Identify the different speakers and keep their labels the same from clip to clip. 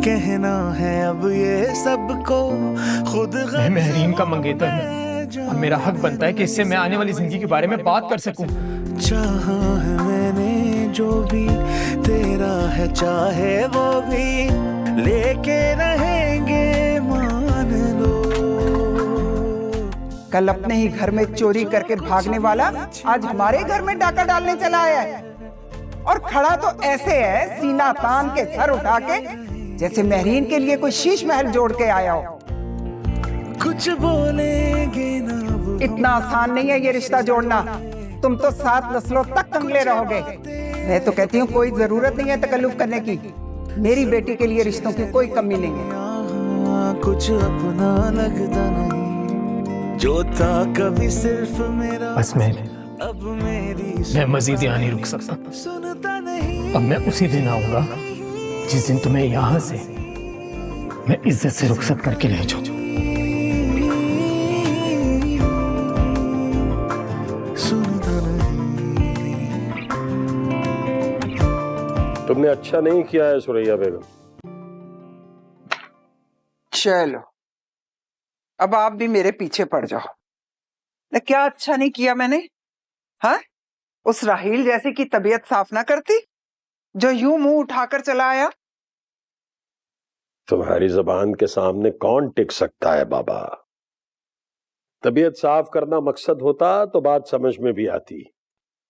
Speaker 1: कहना है अब ये सबको खुद
Speaker 2: मैं महरीन का मंगेतर हूँ और मेरा हक बनता है कि इससे मैं आने वाली जिंदगी के बारे में बात कर सकूं।
Speaker 1: चाहा है मैंने जो भी तेरा है, चाहे वो भी लेके रहेंगे, मान लो।
Speaker 3: कल अपने ही घर में चोरी करके भागने वाला आज हमारे घर में डाका डालने चला आया है, और खड़ा तो ऐसे है सीना तान के सर उठा के जैसे महरीन के लिए कोई शीश महल जोड़ के आया हो।
Speaker 1: कुछ बोलेंगे ना वो।
Speaker 3: इतना आसान नहीं है ये रिश्ता जोड़ना, तुम तो 7 नस्लों तक कंगले रहोगे। मैं तो कहती हूँ कोई जरूरत नहीं है तकल्लुफ करने की, मेरी बेटी के लिए रिश्तों की कोई कमी नहीं है।
Speaker 1: कुछ अपना लगता नहीं, जो था कभी सिर्फ मेरा,
Speaker 2: बस मैं मजीद यहाँ नहीं रुक सकता।
Speaker 1: सुनता नहीं।
Speaker 2: अब मैं उसी दिन आऊंगा जिस दिन तुम्हें यहाँ से मैं इज्जत से रुखसत करके ले जाऊं।
Speaker 1: सुनता नहीं।
Speaker 4: तुमने अच्छा नहीं किया है सुरैया बेगम।
Speaker 3: चलो अब आप भी मेरे पीछे पड़ जाओ। क्या अच्छा नहीं किया मैंने? हाँ, उस राहील जैसे की तबीयत साफ ना करती जो यूं मुंह उठाकर चला आया।
Speaker 4: तुम्हारी जबान के सामने कौन टिक सकता है बाबा? तबीयत साफ करना मकसद होता तो बात समझ में भी आती।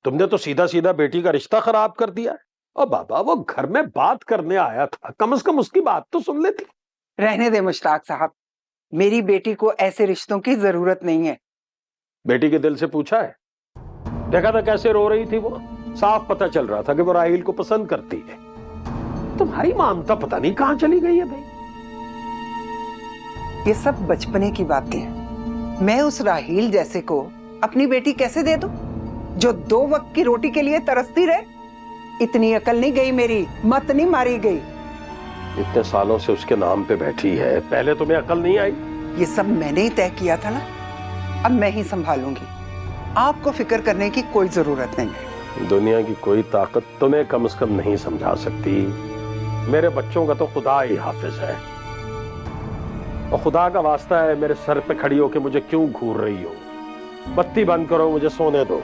Speaker 4: तुमने तो सीधा सीधा बेटी का रिश्ता खराब कर दिया। और बाबा वो घर में बात करने आया था, कम से कम उसकी बात तो सुन लेती।
Speaker 3: रहने दे मुश्ताक साहब, मेरी बेटी को ऐसे रिश्तों की जरूरत नहीं है।
Speaker 4: बेटी के दिल से पूछा है? देखा था कैसे रो रही थी वो। साफ पता चल रहा था कि वो राहील को पसंद करती है। तुम्हारी ममता पता नहीं कहां चली गई है भाई।
Speaker 3: ये सब बचपने की बातें हैं। मैं उस राहील जैसे को अपनी बेटी कैसे दे दूं जो 2 वक्त की रोटी के लिए तरसती रहे? इतनी अकल नहीं गई मेरी, मत नहीं मारी गई।
Speaker 4: इतने सालों से उसके नाम पे बैठी है, पहले तुम्हें अकल नहीं आई?
Speaker 3: ये सब मैंने ही तय किया था ना, अब मैं ही संभालूंगी। आपको फिक्र करने की कोई जरूरत नहीं है।
Speaker 4: दुनिया की कोई ताकत तुम्हें कम से कम नहीं समझा सकती। मेरे बच्चों का तो खुदा ही हाफिज है। और खुदा का वास्ता है, मेरे सर पे खड़ी होके मुझे क्यों घूर रही हो? बत्ती बंद करो, मुझे सोने दो।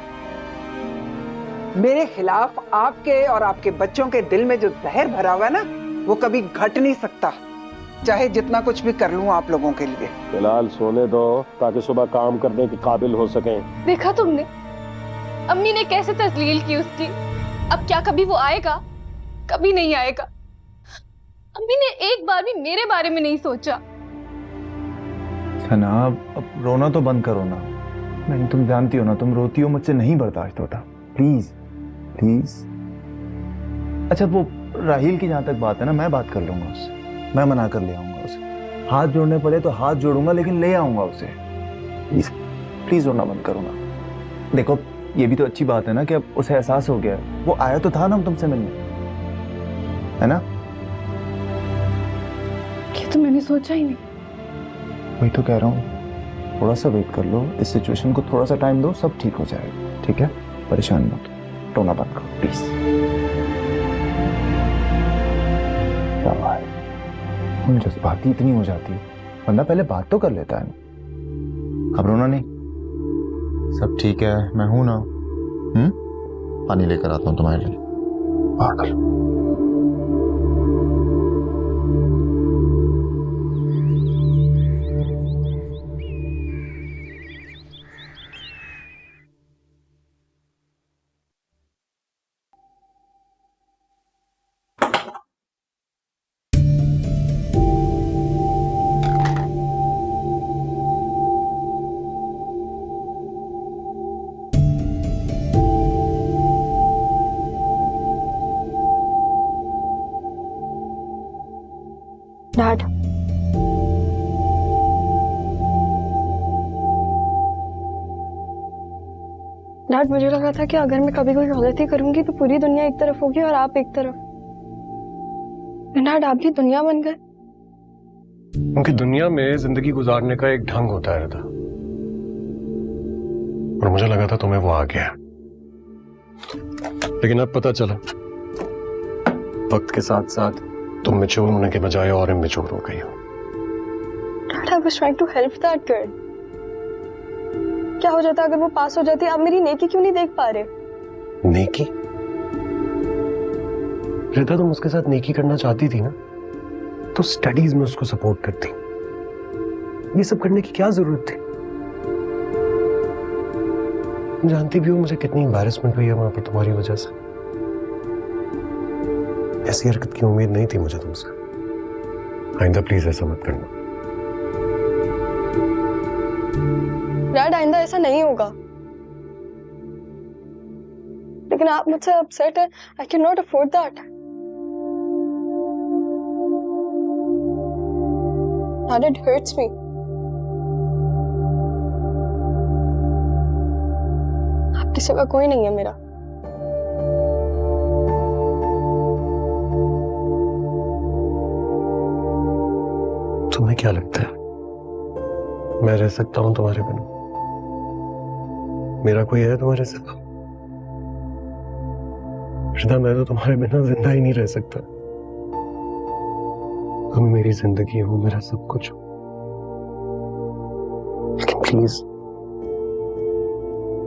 Speaker 3: मेरे खिलाफ आपके और आपके बच्चों के दिल में जो जहर भरा हुआ है ना, वो कभी घट नहीं सकता, चाहे जितना कुछ भी कर लूं आप लोगों के लिए।
Speaker 4: फिलहाल सोने दो ताकि सुबह काम करने के काबिल हो सकें।
Speaker 5: देखा तुमने अम्मी ने कैसे तस्लील की उसकी। अब क्या कभी वो आएगा? कभी नहीं आएगा। अम्मी ने एक बार भी मेरे बारे में नहीं सोचा।
Speaker 6: सना अब रोना तो बंद करो ना। मैंने, तुम जानती हो ना, तुम रोती हो, मुझसे नहीं बर्दाश्त होता। Please please. अच्छा वो राहील की जहां तक बात है ना, मैं बात कर लूंगा उससे, मैं मना कर ले आऊंगा उसे। हाथ जोड़ने पड़े तो हाथ जोड़ूंगा, लेकिन ले आऊंगा उसे। प्लीज प्लीज रोना बंद करो ना। देखो ये भी तो अच्छी बात है ना कि अब उसे एहसास हो गया है। वो आया तो था ना तुमसे मिलने, है ना?
Speaker 5: ये तो मैंने सोचा ही नहीं।
Speaker 6: वही तो कह रहा हूँ, थोड़ा सा वेट कर लो, इस सिचुएशन को थोड़ा सा टाइम दो, सब ठीक हो जाएगा। ठीक है, परेशान मत, रोना बंद करो प्लीज। उन जज्बाती इतनी हो जाती है, बंदा पहले बात तो कर लेता है ना। अब रोना नहीं, सब ठीक है, मैं हूं ना। पानी लेकर आता हूं तुम्हारे लिए। पागल।
Speaker 5: डैड, डैड मुझे लगा था कि अगर मैं कभी कोई गलती करूंगी तो पूरी दुनिया एक तरफ होगी और आप एक तरफ। डैड आप भी दुनिया बन गए।
Speaker 7: क्योंकि दुनिया में जिंदगी गुजारने का एक ढंग होता है, और मुझे लगा था तुम्हें वो आ गया, लेकिन अब पता चला वक्त के साथ साथ तुम मैच्योर होने के बजाय और इमेच्योर हो गई हो।
Speaker 8: Dad, I was trying to help that kid. क्या हो जाता अगर वो पास हो जाती? आप मेरी नेकी क्यों नहीं देख पा रहे?
Speaker 7: नेकी? रिता, तुम उसके साथ नेकी करना चाहती थी ना, तो स्टडीज में उसको सपोर्ट करती। ये सब करने की क्या जरूरत थी? तुम जानती भी हो मुझे कितनी एम्बैरेसमेंट हुई है वहां पर तुम्हारी वजह से। ऐसी हरकत की उम्मीद नहीं थी मुझे तुमसे। आइंदा प्लीज ऐसा मत करना।
Speaker 8: डैड, आइंदा ऐसा नहीं होगा। लेकिन आप मुझसे अपसेट है। I can not afford that. Dad, it hurts me. आपके सिवा कोई नहीं है मेरा।
Speaker 7: तुम्हें क्या लगता है मैं रह सकता हूं तुम्हारे बिना? मेरा कोई है तुम्हारे सिवा? रिता, मैं तो तुम्हारे बिना जिंदा ही नहीं रह सकता। तुम मेरी जिंदगी हो, मेरा सब कुछ हो। लेकिन प्लीज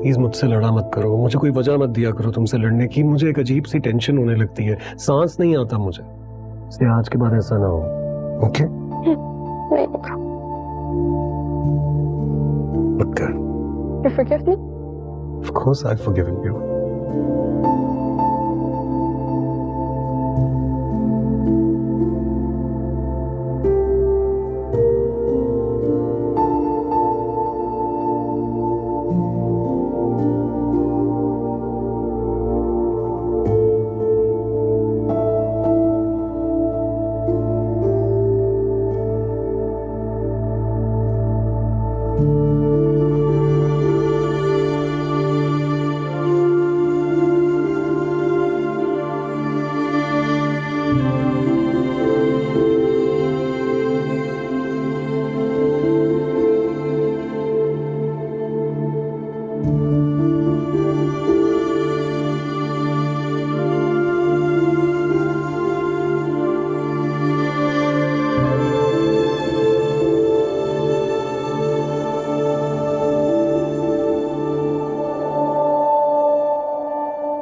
Speaker 7: प्लीज मुझसे लड़ा मत करो। मुझे कोई वजह मत दिया करो तुमसे लड़ने की। मुझे एक अजीब सी टेंशन होने लगती है, सांस नहीं आता मुझे। इसलिए आज के बाद ऐसा ना हो, ओके?
Speaker 8: नहीं होगा।
Speaker 7: मत कर।
Speaker 8: You forgive me?
Speaker 7: Of course I've forgiven you.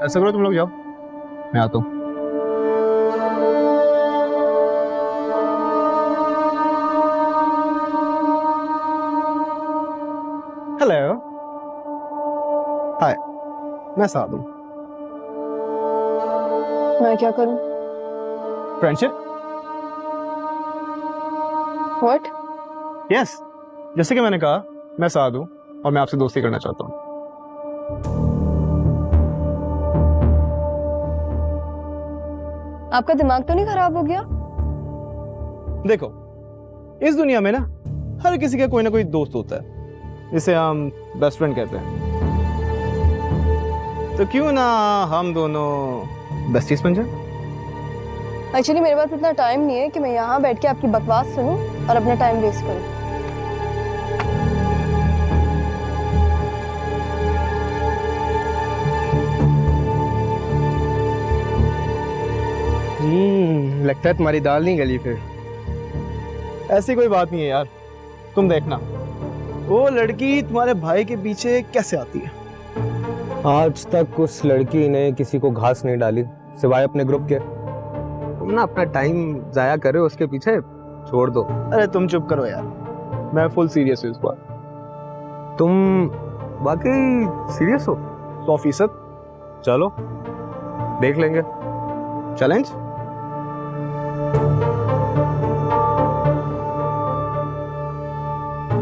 Speaker 6: ऐसा करो, तुम लोग जाओ, मैं आता हूँ। हेलो, हाय, मैं साद हूँ।
Speaker 8: मैं क्या करूं?
Speaker 6: फ्रेंडशिप?
Speaker 8: What?
Speaker 6: यस, जैसे कि मैंने कहा, मैं साद हूँ और मैं आपसे दोस्ती करना चाहता हूँ।
Speaker 8: आपका दिमाग तो नहीं खराब हो गया?
Speaker 6: देखो, इस दुनिया में ना हर किसी का कोई ना कोई दोस्त होता है, जिसे हम बेस्ट फ्रेंड कहते हैं। तो क्यों ना हम दोनों बेस्टीज बन जाए?
Speaker 8: एक्चुअली मेरे पास इतना टाइम नहीं है कि मैं यहाँ बैठ के आपकी बकवास सुनूं और अपना टाइम वेस्ट करूं।
Speaker 6: लगता है तुम्हारी दाल नहीं गली फिर। ऐसी कोई बात नहीं है यार, तुम देखना वो लड़की तुम्हारे भाई के पीछे कैसे आती है।
Speaker 9: आज तक उस लड़की ने किसी को घास नहीं डाली सिवाय अपने ग्रुप के। तुम ना अपना टाइम जाया करे उसके पीछे, छोड़ दो।
Speaker 6: अरे तुम चुप करो यार, मैं फुल सीरियस हूँ इस बार।
Speaker 9: तुम वाकई सीरियस हो?
Speaker 6: 100%।
Speaker 9: चलो देख लेंगे।
Speaker 6: चैलेंज?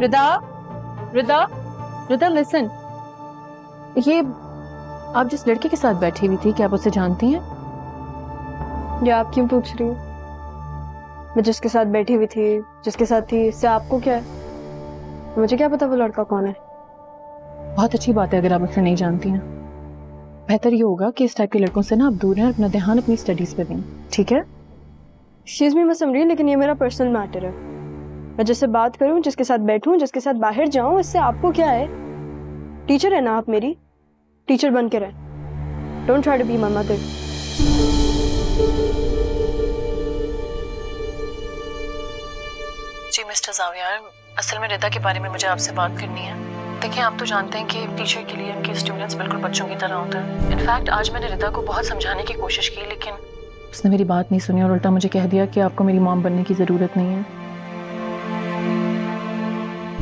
Speaker 10: रिदा, रिदा, रिदा लिसन, ये आप जिस लड़के के साथ बैठी हुई थी, क्या आप उसे जानती हैं?
Speaker 8: ये आप क्यों पूछ रही हो? मैं जिसके साथ बैठी हुई थी, जिसके साथ थी, इससे आपको क्या है? मुझे क्या पता वो लड़का कौन है।
Speaker 10: बहुत अच्छी बात है अगर आप उसे नहीं जानती हैं। बेहतर ये होगा कि इस टाइप के लड़कों से ना आप दूर रहें, अपना ध्यान अपनी स्टडीज पे दें, ठीक है?
Speaker 8: एक्सक्यूज मी, मैं समझ रही, लेकिन ये मेरा पर्सनल मैटर है। मैं जिससे बात करूं, जिसके साथ बैठूं, जिसके साथ बाहर जाऊं, इससे आपको क्या है? टीचर है ना आप मेरी, टीचर बन के रहे। Don't try to be my mother.
Speaker 10: जी मिस्टर जावियार, असल में रिदा के बारे में मुझे आपसे बात करनी है। देखिए, आप तो जानते हैं कि टीचर के लिए उनके स्टूडेंट्स बिल्कुल बच्चों की तरह होते हैं। इनफैक्ट आज मैंने रिदा को बहुत समझाने की कोशिश की, लेकिन उसने मेरी बात नहीं सुनी और उल्टा मुझे कह दिया कि आपको मेरी मॉम बनने की ज़रूरत नहीं है।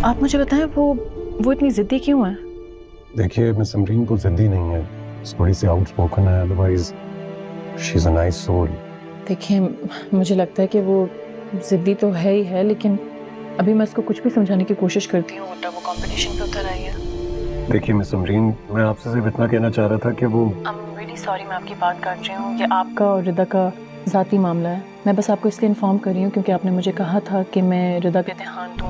Speaker 10: आप मुझे बताएं, वो इतनी ज़िद्दी क्यों है?
Speaker 7: देखिए, मिस समरीन को जिद्दी नहीं है, थोड़ी सी आउटस्पोकन है, otherwise she is a nice soul.
Speaker 10: देखिए, मुझे लगता है कि वो ज़िद्दी तो है ही है, लेकिन अभी मैं उसको कुछ भी समझाने की कोशिश करती हूँ उल्टा वो कंपटीशन पे उतर आई है।
Speaker 7: देखिए मिस समरीन, मैं आपसे सिर्फ इतना कहना चाह रहा था कि वो
Speaker 10: रियली सॉरी, मैं आपकी बात काट रही हूँ। ये आपका और रिदा का ज़ाती मामला है। मैं बस आपको इसलिए इन्फॉर्म कर रही हूँ क्योंकि आपने मुझे कहा था कि मैं रिदा के देहांत दूँ,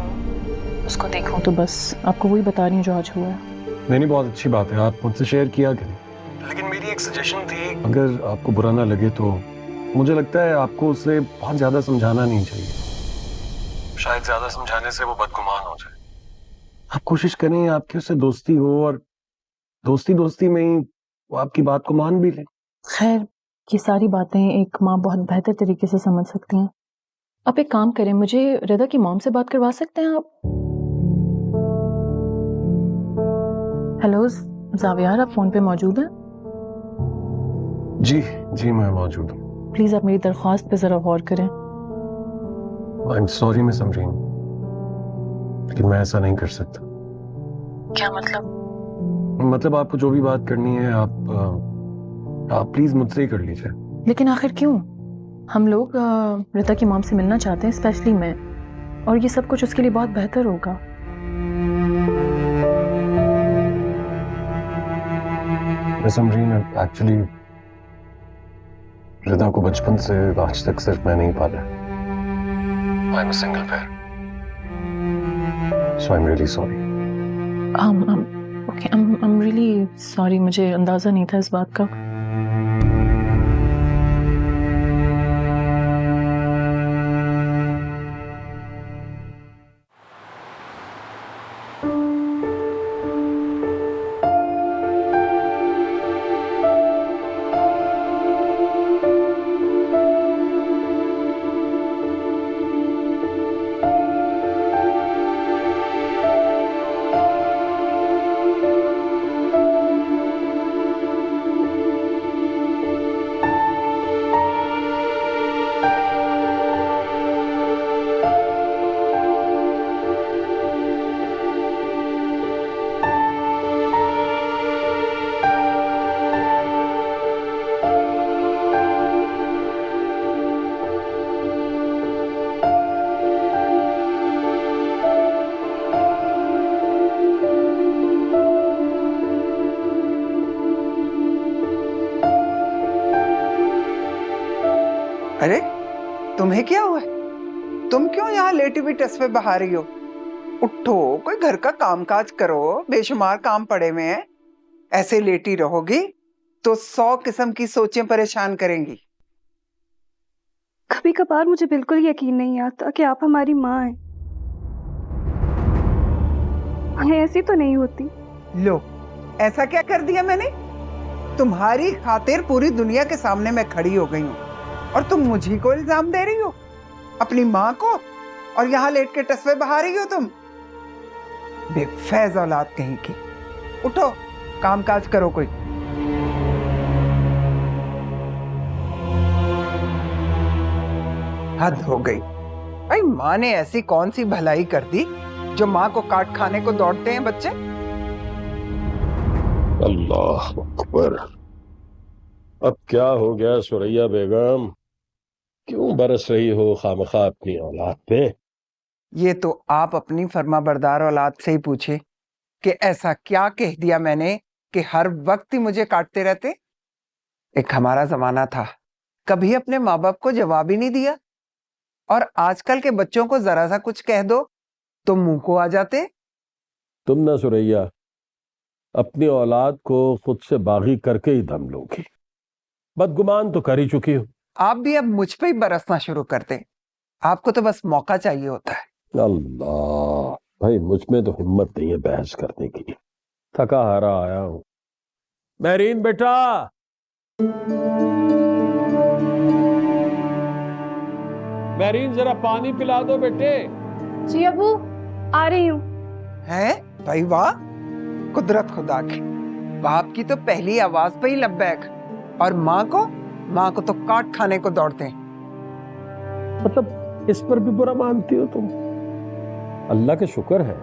Speaker 10: उसको देखूँ, तो बस आपको वही बता रही हूँ जो आज हुआ है।
Speaker 7: नहीं, बहुत अच्छी बात है, आप मुझसे शेयर किया करें। लेकिन मेरी एक सजेशन थी, अगर आपको बुरा ना लगे तो मुझे लगता है आपको उसे बहुत ज़्यादा समझाना नहीं चाहिए। शायद ज़्यादा समझाने से वो बदगुमान हो जाए। आप कोशिश करें आपकी उससे दोस्ती हो और दोस्ती में ही वो आपकी बात को मान भी ले।
Speaker 10: खैर, ये सारी बातें एक माँ बहुत बेहतर तरीके से समझ सकती हैं। आप एक काम करें, मुझे रिदा की मॉम से बात करवा सकते हैं आप? हेलो जावियार, आप फोन पे मौजूद हैं?
Speaker 7: जी मैं मौजूद हूँ।
Speaker 10: प्लीज आप मेरी दरख्वास्त पे जरा गौर करें।
Speaker 7: I am sorry miss Samreen, लेकिन मैं ऐसा नहीं कर सकता।
Speaker 10: क्या मतलब?
Speaker 7: मतलब आपको जो भी बात करनी है आप प्लीज मुझसे ही कर लीजिए।
Speaker 10: लेकिन आखिर क्यों? हम लोग रिदा की मॉम से मिलना चाहते हैं, स्पेशली मैं, और ये सब कुछ उसके लिए बहुत बेहतर होगा।
Speaker 7: मिस समरीन, एक्चुअली रिदा को बचपन से आज तक सिर्फ मैं नहीं पाला। I am a single parent, so I am really sorry.
Speaker 10: Okay, I am really sorry, मुझे अंदाजा नहीं था इस बात का।
Speaker 3: अरे तुम्हें क्या हुआ? तुम क्यों यहाँ लेटी हुई टसवे बहा रही हो? उठो, कोई घर का कामकाज करो, बेशुमार काम पड़े हुए हैं। ऐसे लेटी रहोगी तो 100 किस्म की सोचें परेशान करेंगी।
Speaker 8: कभी कभार मुझे बिल्कुल यकीन नहीं आता कि आप हमारी माँ हैं। मैं ऐसी तो नहीं होती।
Speaker 3: लो, ऐसा क्या कर दिया मैंने? तुम्हारी खातिर पूरी दुनिया के सामने मैं खड़ी हो गई हूँ और तुम मुझी को इल्जाम दे रही हो, अपनी माँ को, और यहाँ लेट के टसवे बहा रही हो तुम। बेफैज औलाद कहीं की। उठो, काम काज करो कोई। हद हो गई भाई, माँ ने ऐसी कौन सी भलाई कर दी जो माँ को काट खाने को दौड़ते हैं बच्चे?
Speaker 4: अल्लाह अकबर। अब क्या हो गया सुरैया बेगम, क्यों बरस रही हो खामखा अपनी औलाद पे?
Speaker 3: ये तो आप अपनी फर्माबरदार औलाद से ही पूछे कि ऐसा क्या कह दिया मैंने कि हर वक्त ही मुझे काटते रहते। एक हमारा जमाना था, कभी अपने माँ बाप को जवाब ही नहीं दिया, और आजकल के बच्चों को जरा सा कुछ कह दो तो मुंह को आ जाते।
Speaker 4: तुम ना सुरैया अपनी औलाद को खुद से बागी करके ही दम लोगी। बदगुमान तो कर ही चुकी हो।
Speaker 3: आप भी अब मुझ पे ही बरसना शुरू करते। आपको तो बस मौका चाहिए होता है।
Speaker 4: अल्लाह भाई, मुझ में तो हिम्मत नहीं है बहस करने की, थका हारा आया हूं। महरीन बेटा, महरीन जरा पानी पिला दो बेटे।
Speaker 5: जी अबू, आ रही हूँ।
Speaker 3: है भाई, वाह, कुदरत खुदा की। बाप की तो पहली आवाज पे ही लब्बैक, और माँ को तो काट खाने को दौड़ते हैं।
Speaker 4: मतलब इस पर भी बुरा मानती हो तुम? अल्लाह का शुक्र है,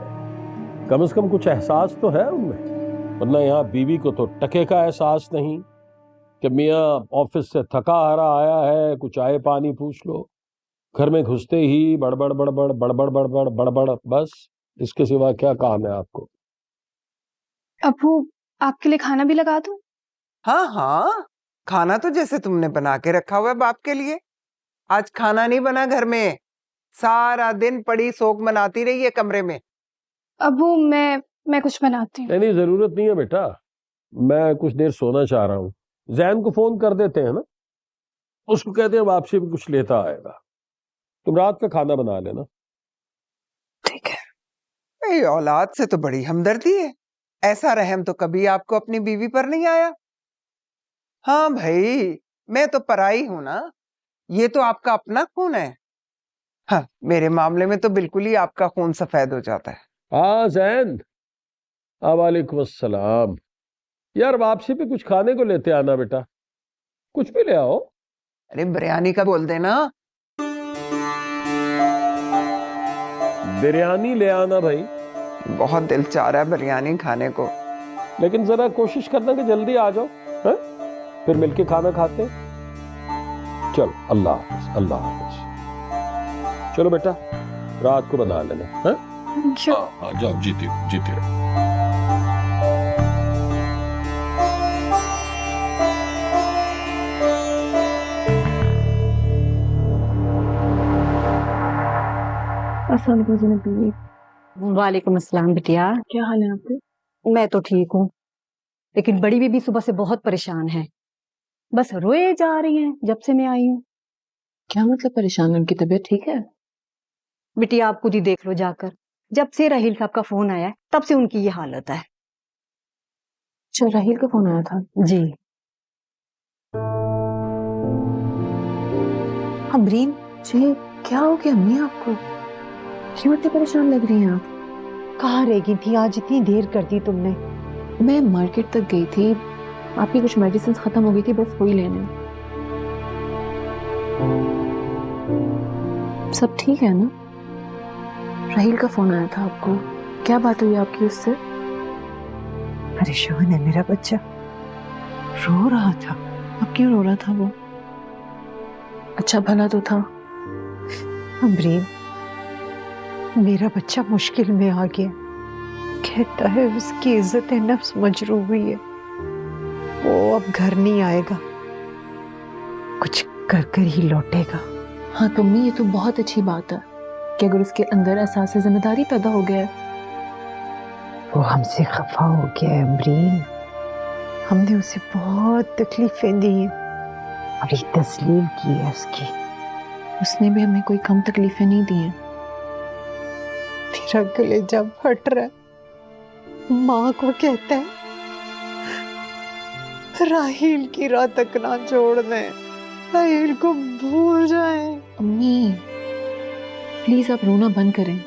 Speaker 4: कम से कम कुछ एहसास तो है उनमें, वरना यहाँ बीवी को तो टके का एहसास नहीं कि मियाँ ऑफिस से थका हारा आया है, कुछ आए पानी पूछ लो, घर में घुसते ही बड़बड़ बड़बड़ बड़बड़ बड़बड़ बड़बड़, बस इसके सिवा क्या काम है आपको?
Speaker 5: अबू, आपके लिए खाना भी लगा दूँ?
Speaker 3: हाँ हाँ, खाना तो जैसे तुमने बना के रखा हुआ है बाप के लिए। आज खाना नहीं बना घर में, सारा दिन पड़ी सोग मनाती रही है कमरे में।
Speaker 5: अबू, मैं कुछ बनाती हूँ।
Speaker 4: नहीं, जरूरत नहीं है बेटा, मैं कुछ देर सोना चाह रहा हूँ। जैन को फोन कर देते हैं ना, उसको कहते हैं वापसी भी कुछ लेता आएगा, तुम रात का खाना बना लेना।
Speaker 3: ठीक है। ये औलाद से तो बड़ी हमदर्दी है, ऐसा रहम तो कभी आपको अपनी बीवी पर नहीं आया। हाँ भाई, मैं तो पराई हूं ना, ये तो आपका अपना खून है। हाँ, मेरे मामले में तो बिल्कुल ही आपका खून सफेद हो जाता है।
Speaker 4: हाँ जैन, वालेकुम अस्सलाम। यार वापसी पे कुछ खाने को लेते आना बेटा, कुछ भी ले आओ।
Speaker 3: अरे बिरयानी का बोल देना।
Speaker 4: बिरयानी ले आना भाई।
Speaker 3: बहुत दिल चाह रहा है बिरयानी खाने को।
Speaker 4: लेकिन जरा कोशिश करना कि जल्दी आ जाओ, है? फिर मिलके खाना खाते हैं। चलो, अल्लाह हाफिज, अल्लाह हाफिज। चलो बेटा, रात को बना लेना, है? जाओ, जीती रहो।
Speaker 11: वालेकुम अस्सलाम बिटिया,
Speaker 8: क्या हाल है आपके?
Speaker 11: मैं तो ठीक हूँ, लेकिन बड़ी बीबी सुबह से बहुत परेशान है, बस रोए जा रही हैं जब से मैं आई हूँ।
Speaker 10: क्या मतलब परेशान है? उनकी तबीयत ठीक है?
Speaker 11: बिटिया आप खुद ही देख लो जाकर, जब से राहील साहब का फोन आया है तब से उनकी ये हालत है।
Speaker 10: अच्छा, राहील का फोन आया था?
Speaker 11: जी।
Speaker 10: अमरीन जी, क्या हो गया अम्मी आपको? क्यों इतनी परेशान लग रही हैं आप?
Speaker 11: कहाँ रह गई थी आज, इतनी देर कर दी तुमने?
Speaker 10: मैं मार्केट तक गई थी, आपकी कुछ मेडिसिन खत्म हो गई थी, बस वही लेने। सब ठीक है ना? राहील का फोन आया था आपको, क्या बात हुई आपकी उससे?
Speaker 11: परेशान है मेरा बच्चा, रो रहा था।
Speaker 10: अब क्यों रो रहा था वो? अच्छा भला तो था।
Speaker 11: अमरीन, मेरा बच्चा मुश्किल में आ गया, कहता है उसकी इज्जत नफ्स मजरूह हुई है, वो अब घर नहीं आएगा, कुछ कर कर ही लौटेगा।
Speaker 10: हाँ तो अम्मी, ये तो बहुत अच्छी बात है कि अगर उसके अंदर एहसास जिम्मेदारी पैदा हो गया है।
Speaker 11: वो हमसे खफा हो गया है अमरीन, हमने उसे बहुत तकलीफें दी हैं, बड़ी तस्लीम की है उसकी।
Speaker 10: उसने भी हमें कोई कम तकलीफें नहीं दी हैं।
Speaker 11: मेरा कलेजा फट रहा है, माँ को कहता है राहील की राह तक ना छोड़ दें, राहील को भूल जाएं।
Speaker 10: अम्मी प्लीज आप रोना बंद करें,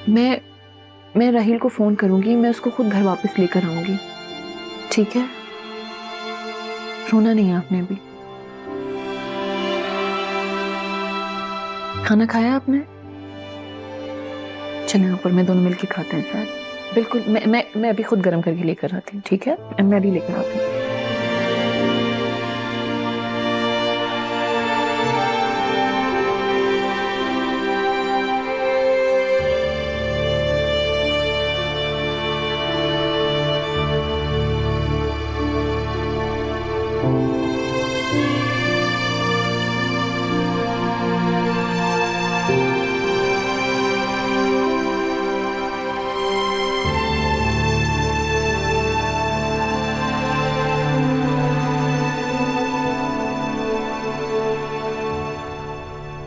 Speaker 10: मैं राहील को फोन करूंगी, मैं उसको खुद घर वापस लेकर आऊंगी, ठीक है? रोना नहीं है आपने भी। खाना खाया आपने? चलें ऊपर में दोनों मिलके खाते हैं साथ। बिल्कुल, मैं अभी खुद गर्म करके लेकर आती हूँ, ठीक है? मैं अभी लेकर आती हूँ।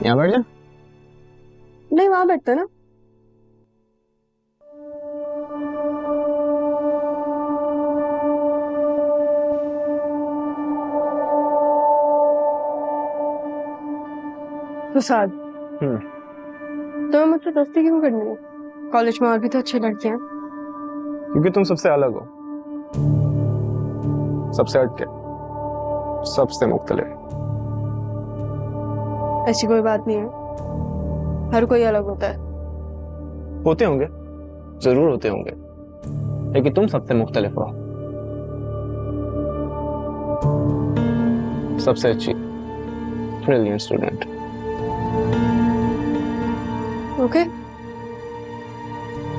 Speaker 9: यहाँ बैठ जा।
Speaker 8: नहीं, वहां बैठते ना। प्रसाद, तो मुझसे दोस्ती क्यों करनी है? कॉलेज में और भी तो अच्छे लड़के हैं।
Speaker 9: क्योंकि तुम सबसे अलग हो, सबसे हटके, सबसे मुख्तलिफ।
Speaker 8: ऐसी कोई बात नहीं है, हर कोई अलग होता है।
Speaker 9: होते होंगे, जरूर होते होंगे, लेकिन तुम सबसे मुख्तलिफ हो, सबसे अच्छी, brilliant student.
Speaker 8: Okay,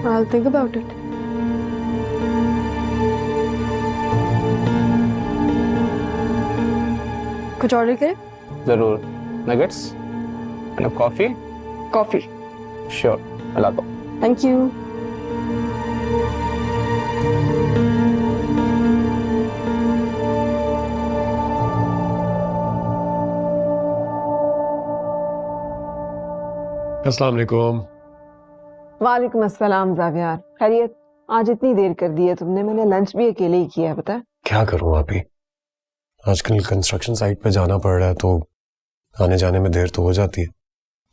Speaker 8: I'll think about it. कुछ ऑर्डर करें?
Speaker 9: जरूर। Nuggets and coffee.
Speaker 8: Coffee.
Speaker 9: Sure, मैं लाता हूँ।
Speaker 8: Thank you.
Speaker 7: अस्सलाम वालेकुम।
Speaker 11: वालेकुम अस्सलाम जावियार, खैरियत? आज इतनी देर कर दी है तुमने, मैंने लंच भी अकेले ही किया है, पता है?
Speaker 7: क्या करूं आप ही, आजकल कंस्ट्रक्शन साइट पे जाना पड़ रहा है तो आने जाने में देर तो हो जाती है।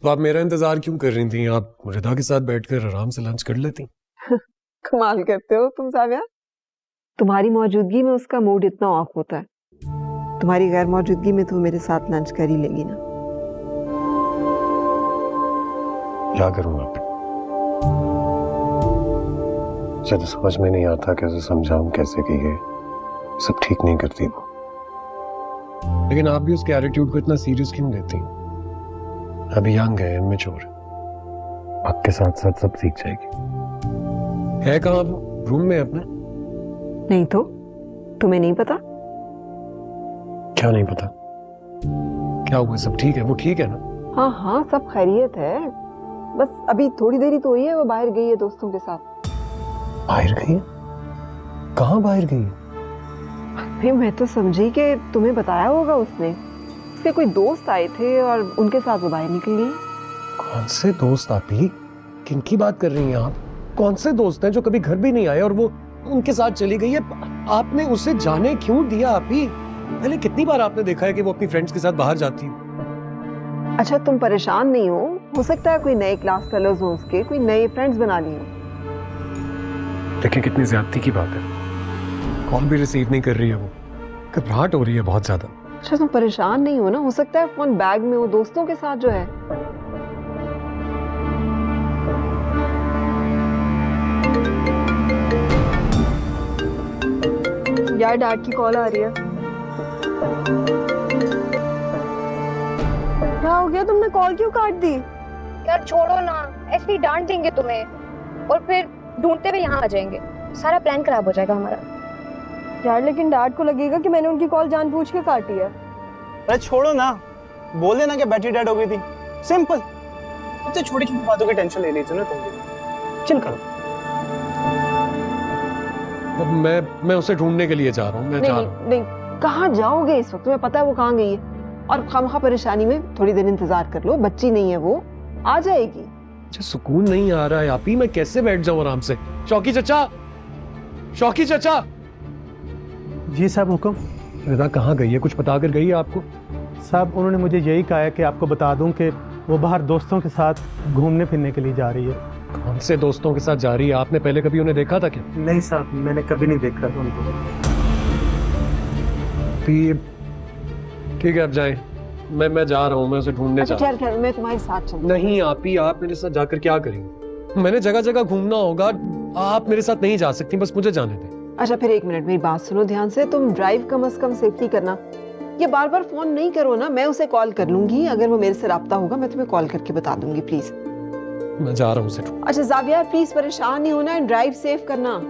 Speaker 7: तो आप मेरा इंतजार क्यों कर रही थी? आप रिदा के साथ बैठकर आराम से लंच कर लेती।
Speaker 11: कमाल करते हो तुम जावियार, तुम्हारी मौजूदगी में उसका मूड इतना ऑफ होता है, तुम्हारी गैर मौजूदगी में तो मेरे साथ लंच कर ही लेगी ना।
Speaker 7: क्या करूं आप, मुझे तो समझ में नहीं आता कैसे समझाऊं, कैसे कि ये सब ठीक नहीं करती वो। लेकिन आप भी उसके एटीट्यूड को इतना सीरियस क्यों लेती हैं? अभी यंग है, इमेच्योर, आपके साथ साथ सब सीख जाएगी। है कहाँ वो? रूम में अपने?
Speaker 11: नहीं तो तुम्हें नहीं पता?
Speaker 7: क्या नहीं पता? क्या हुआ, सब ठीक है? वो ठीक है ना?
Speaker 11: हाँ हाँ, सब खैरियत है, बस अभी थोड़ी देरी तो हुई है, वो बाहर गई है दोस्तों के साथ।
Speaker 7: बाहर गई है? कहाँ बाहर गई है?
Speaker 11: भाई मैं तो समझी कि तुम्हें बताया होगा उसने, उसके कोई दोस्त आए थे और उनके साथ वो बाहर निकल गई।
Speaker 7: कौन से दोस्त आप ही? किनकी बात कर रही हैं आप? कौन से दोस्त हैं जो कभी घर भी नहीं आए और वो उनके साथ चली गई है? आपने उसे जाने क्यों दिया आप ही? पहले कितनी बार आपने देखा है कि वो अपनी फ्रेंड्स के साथ बाहर जाती है?
Speaker 11: अच्छा तुम परेशान नहीं हो सकता है कोई नए क्लास फेलोज हो उसके, कोई नए फ्रेंड्स बना लिए हो।
Speaker 7: देखिए कितनी ज्यादती की बात है, कॉल भी रिसीव नहीं कर रही है वो, घबराहट हो रही है बहुत ज्यादा।
Speaker 11: अच्छा तुम परेशान नहीं हो ना, हो सकता है फोन बैग में हो दोस्तों के साथ जो है।
Speaker 8: यार डैड की कॉल आ रही है। क्या हो गया, तुमने कॉल क्यों काट दी?
Speaker 5: यार छोड़ो ना, ऐसे ही डांट देंगे तुम्हें और फिर ढूंढते हुए यहाँ आ जाएंगे, सारा प्लान खराब हो जाएगा हमारा।
Speaker 8: यार लेकिन डैड को लगेगा कि मैंने उनकी कॉल जानबूझ के काटी है।
Speaker 12: अरे छोड़ो ना, बोल देना कि बैटरी डेड हो गई थी, सिंपल। इतनी छोटी छोटी बातों की टेंशन ले लेते हो ना तुम भी, चिल करो।
Speaker 7: अब मैं उसे ढूंढने के लिए जा रहा हूँ।
Speaker 11: नहीं, कहाँ जाओगे इस वक्त? तुम्हें पता है वो कहाँ गई है? और खामखा परेशानी में थोड़ी देर इंतजार कर लो, बच्ची नहीं है वो, आ जाएगी।
Speaker 7: अच्छा सुकून नहीं आ रहा है आप ही, मैं कैसे बैठ जाऊं आराम से? शौकी चचा, शौकी चचा।
Speaker 2: जी साहब हुक्म।
Speaker 7: रिदा कहाँ गई है, कुछ बता कर गई है आपको?
Speaker 2: साहब उन्होंने मुझे यही कहा है कि आपको बता दूं कि वो बाहर दोस्तों के साथ घूमने फिरने के लिए जा रही है।
Speaker 7: कौन से दोस्तों के साथ जा रही है? आपने पहले कभी उन्हें देखा था क्या?
Speaker 2: नहीं साहब, मैंने कभी नहीं देखा था उनको।
Speaker 7: ठीक है अब जाएं, मैं जा रहा हूँ, मैं उसे ढूंढने जा रहा
Speaker 11: हूँ। मैं तुम्हारे साथ चलूं।
Speaker 7: नहीं आप ही, आप मेरे साथ जाकर क्या करेंगे? मैंने जगह जगह घूमना होगा, आप मेरे साथ नहीं जा सकती, बस मुझे जाने दें।
Speaker 11: अच्छा फिर एक मिनट मेरी बात सुनो ध्यान से, तुम ड्राइव कम से कम सेफ्टी करना, ये बार बार फोन नहीं करो ना, मैं उसे कॉल कर लूंगी, अगर वो मेरे से राब्ता होगा मैं तुम्हें कॉल करके बता दूंगी, प्लीज।
Speaker 7: मैं जा रहा हूँ उसे।
Speaker 11: अच्छा जावियार प्लीज परेशान नहीं होना, ड्राइव सेफ करना।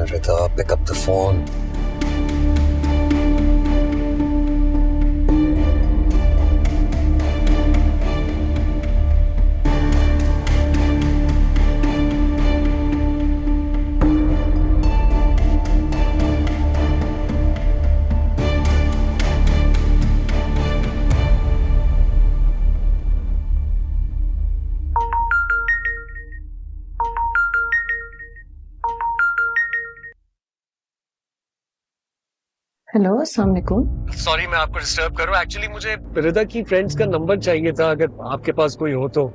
Speaker 7: Rita, pick up the phone.
Speaker 10: Hello, अस्सलाम वालेकुम।
Speaker 7: सॉरी मैं आपको डिस्टर्ब कर रहा हूँ। एक्चुअली मुझे रिदा की फ्रेंड्स का नंबर चाहिए था, अगर आपके पास कोई हो तो,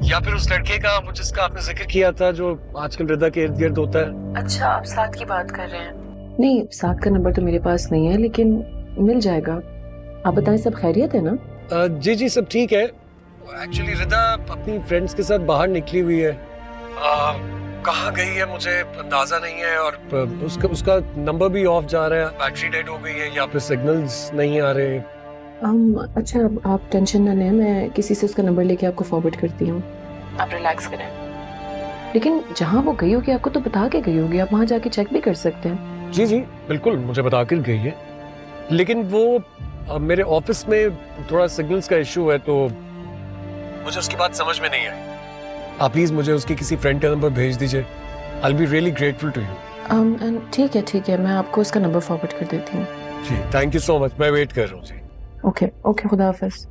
Speaker 7: या फिर उस लड़के का वो जिसका आपने जिक्र किया था जो आजकल रिदा के इर्द गिर्द होता है।
Speaker 10: अच्छा, आप साथ की बात कर रहे हैं? नहीं, साथ का नंबर तो मेरे पास नहीं है, लेकिन मिल जाएगा। आप बताएं, सब खैरियत है ना?
Speaker 7: जी जी सब ठीक है। एक्चुअली रिदा अपनी फ्रेंड्स के साथ बाहर निकली हुई है। कहाँ गई है मुझे अंदाजा नहीं है, और उसका नंबर भी ऑफ जा रहा है, बैटरी डेड हो गई है या फिर सिग्नल्स नहीं आ रहे।
Speaker 10: अच्छा, आप टेंशन ना लें, मैं किसी से उसका नंबर लेके आपको फॉरवर्ड करती हूँ। आप रिलैक्स करें। लेकिन जहाँ वो गई होगी आपको तो बता के गई होगी, आप वहाँ जाके चेक भी कर सकते हैं।
Speaker 7: जी जी बिल्कुल, मुझे बता कर गई है, लेकिन वो मेरे ऑफिस में थोड़ा सिग्नल्स का इशू है, तो मुझे उसकी बात समझ में नहीं आई। आप प्लीज मुझे उसकी किसी फ्रेंड का नंबर भेज दीजिए। I will be really grateful to you.
Speaker 10: ठीक है, मैं आपको उसका नंबर फॉरवर्ड कर देती हूँ।
Speaker 7: जी थैंक यू सो मच, मैं वेट कर रहा हूँ जी।
Speaker 10: ओके, खुदा हाफिज।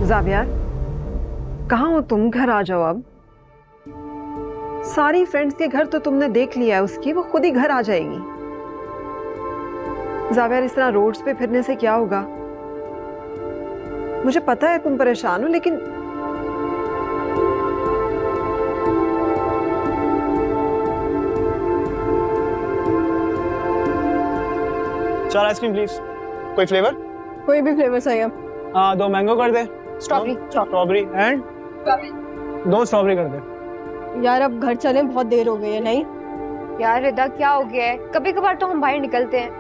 Speaker 11: जावियार, कहाँ हो तुम? घर आ जाओ अब। सारी फ्रेंड्स के घर तो तुमने देख लिया है उसकी, वो खुद ही घर आ जाएगी। जावियार, इस तरह रोड्स पे फिरने से क्या होगा? मुझे पता है तुम परेशान हो, लेकिन
Speaker 12: चार आइसक्रीम प्लीज। कोई फ्लेवर?
Speaker 8: कोई भी फ्लेवर सही है।
Speaker 12: हाँ, 2 मैंगो कर दे।
Speaker 8: स्ट्रॉबेरी
Speaker 12: एंड 2 स्ट्रॉबेरी कर दे।
Speaker 8: यार अब घर चले, बहुत देर हो गई है। नहीं
Speaker 5: यार रिदा, क्या हो गया है? कभी कभार तो हम बाहर निकलते हैं,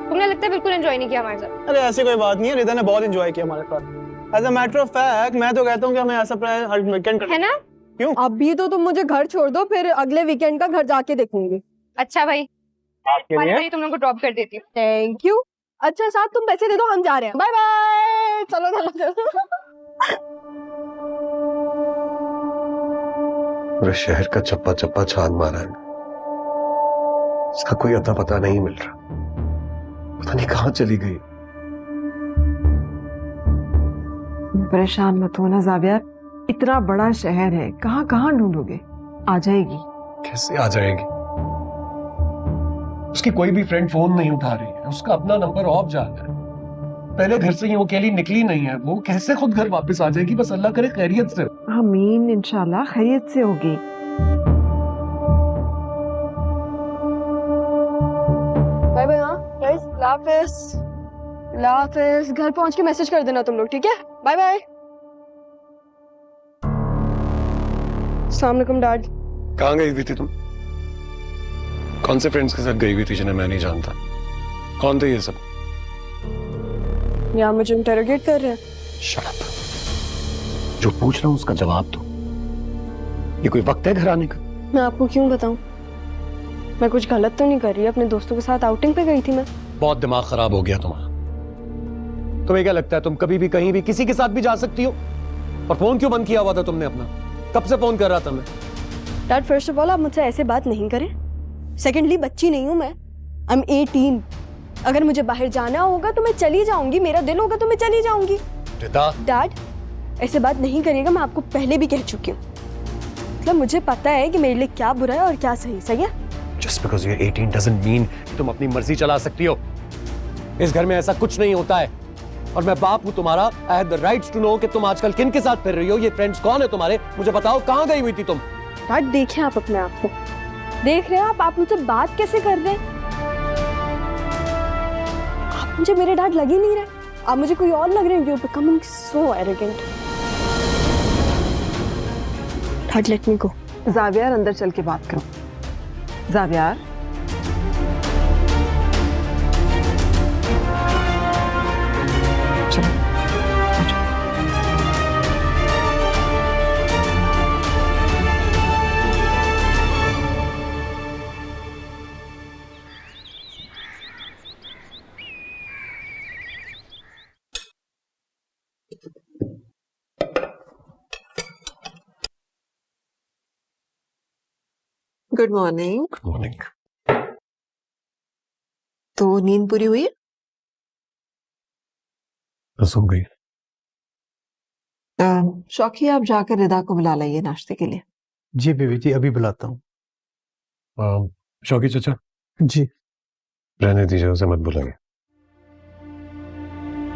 Speaker 5: तुमने लगता है बिल्कुल एंजॉय नहीं किया हमारे साथ।
Speaker 12: अरे ऐसी कोई बात नहीं है, रिदा ने बहुत एंजॉय किया हमारे साथ। As a matter of fact मैं तो कहता हूँ कि हमें ऐसा प्लान हर वीकेंड
Speaker 5: है ना?
Speaker 12: क्यों?
Speaker 8: अभी तो तुम मुझे घर छोड़ दो, फिर अगले वीकेंड का घर जाके देखूंगी।
Speaker 5: अच्छा भाई,
Speaker 12: आपके लिए
Speaker 5: तुम लोग को ड्रॉप कर देती हूँ।
Speaker 8: Thank you. अच्छा साथ तुम पैसे दे दो, हम जा रहे हैं। Bye bye. चलो।
Speaker 7: पूरे शहर का चप्पा चप्पा छान मारा है, इसका कोई अता पता नहीं मिल रहा, पता नहीं कहाँ चली गई।
Speaker 11: परेशान मत हो ना जावियार, इतना बड़ा शहर है, कहाँ कहाँ ढूंढोगे? आ जाएगी।
Speaker 7: कैसे आ जाएगी? उसकी कोई भी फ्रेंड फोन नहीं उठा रही है, उसका अपना नंबर ऑफ जा रहा है, पहले घर से वो अकेली निकली नहीं है, वो कैसे खुद घर वापस आ जाएगी? बस अल्लाह करे खैरियत से।
Speaker 11: आमीन, इंशाल्लाह खैरियत से होगी।
Speaker 8: Bye bye. हाँ गाइस, अल्लाह हाफिज। घर पहुंच के मैसेज कर देना तुम लोग, ठीक है? Bye bye. अस्सलाम वालेकुम डैड।
Speaker 7: कहाँ गई हुई थी तुम? कौन से फ्रेंड्स के साथ गई हुई थी जिन्हें मैं नहीं जानता? कौन थे ये सब?
Speaker 8: यहाँ मुझे इंटरोगेट कर रहे हैं।
Speaker 2: Shut up. जो पूछ रहा हूँ उसका जवाब दो। ये कोई वक्त है घर आने का?
Speaker 8: मैं आपको क्यों बताऊं? मैं कुछ गलत तो नहीं कर रही, अपने दोस्तों के साथ आउटिंग पे गई थी मैं।
Speaker 7: बहुत दिमाग खराब हो गया तुम्हारा। तुम्हें क्या लगता है तुम कभी भी कहीं भी किसी के साथ भी जा सकती हो? और फोन क्यों बंद किया हुआ था तुमने अपना? कब से फोन कर रहा था मैं?
Speaker 8: डैड, फर्स्ट ऑफ ऑल आप मुझसे ऐसे बात नहीं करें। सेकेंडली, बच्ची नहीं हूं मैं, आई एम 18। अगर मुझे बाहर जाना होगा तो मैं चली जाऊंगी, मेरा दिल होगा तो मैं चली जाऊंगी।
Speaker 7: रिदा,
Speaker 8: डैड ऐसे बात नहीं करिएगा, मैं आपको पहले भी कह चुकी हूँ। मतलब मुझे पता है कि मेरे लिए क्या बुरा है और क्या सही है।
Speaker 7: Just because you're 18 doesn't mean कि तुम अपनी मर्जी चला सकती हो। इस घर में ऐसा कुछ नहीं होता है और मैं बाप हूँ तुम्हारा। I had the rights to know कि तुम आजकल किन के साथ फिर रही हो, ये फ्रेंड्स कौन है तुम्हारे, मुझे बताओ, कहाँ गई हुई थी तुम?
Speaker 8: डैड देखिए आप अपने आप को, देख रहे हैं आप मुझसे बात कैसे कर रहे हैं? आप मुझे मेरे डैड लग ही नहीं रहे, आप मुझे कोई और लग रहे हैं। You're becoming so arrogant. Dad let me go.
Speaker 11: जावियार अंदर चल के बात करो। जावियार, चलो गुड मॉर्निंग।
Speaker 7: Good morning.
Speaker 11: तो नींद पूरी हुई है?
Speaker 7: बस हो गई।
Speaker 11: शौकी, आप जाकर रिदा को बुला लाइए नाश्ते के लिए।
Speaker 12: जी बेबी जी, अभी बुलाता हूँ।
Speaker 7: शौकी चाचा,
Speaker 12: जी
Speaker 7: रहने दीजिए, उसे मत बुलाइए।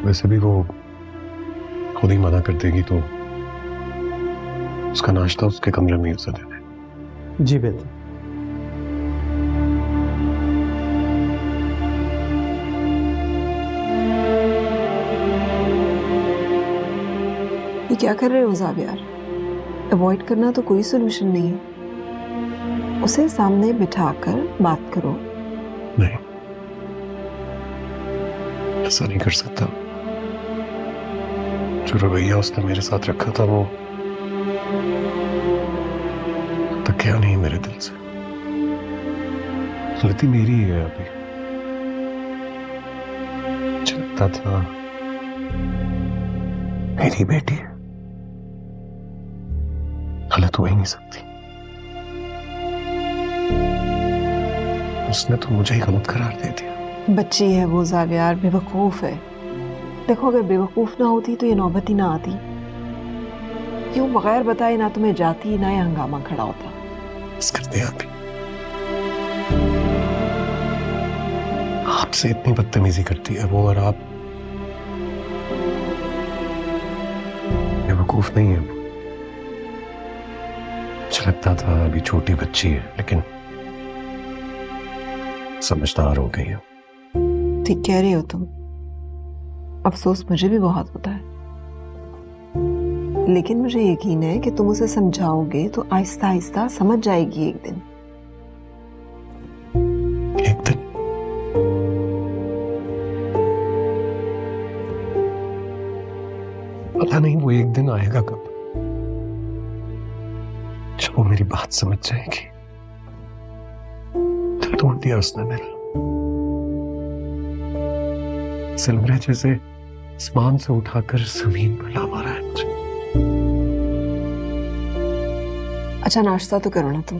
Speaker 7: वैसे भी वो खुद ही मना कर देगी तो उसका नाश्ता उसके कमरे में ही उसे दे दे।
Speaker 12: जी बेटा।
Speaker 11: ये क्या कर रहे हो जावियार? अवॉइड करना तो कोई सोल्यूशन नहीं है, उसे सामने बिठाकर बात करो।
Speaker 7: नहीं, ऐसा नहीं कर सकता। जो रवैया उसने मेरे साथ रखा था वो तक क्या नहीं मेरे दिल से। गलती मेरी ही है अभी। मुझे लगता था मेरी बेटी है, गलत हो ही नहीं सकती। उसने तो मुझे ही गलत करार दे दिया।
Speaker 11: बच्ची है वो जावियार, बेवकूफ है। देखो, अगर बेवकूफ ना होती तो ये नौबत ही ना आती। क्यों बगैर बताए ना तुम्हें जाती ना ये हंगामा खड़ा होता।
Speaker 7: बस कर दिया अभी। आपसे इतनी बदतमीजी करती है वो और आप बेवकूफ नहीं है। मुझे लगता था अभी छोटी बच्ची है, लेकिन समझदार हो गई है।
Speaker 11: ठीक कह रही हो तुम। अफसोस मुझे भी बहुत होता है, लेकिन मुझे यकीन है कि तुम उसे समझाओगे तो आहिस्ता आहिस्ता समझ जाएगी एक दिन।
Speaker 7: एक दिन? पता नहीं वो एक दिन आएगा कब, जब वो मेरी बात समझ जाएगी। दिल तोड़ दिया उसने मेरा। सिलवरे जैसे आसमान से उठाकर जमीन पर ला मारा है मुझे।
Speaker 11: अच्छा नाश्ता तो करो ना तुम।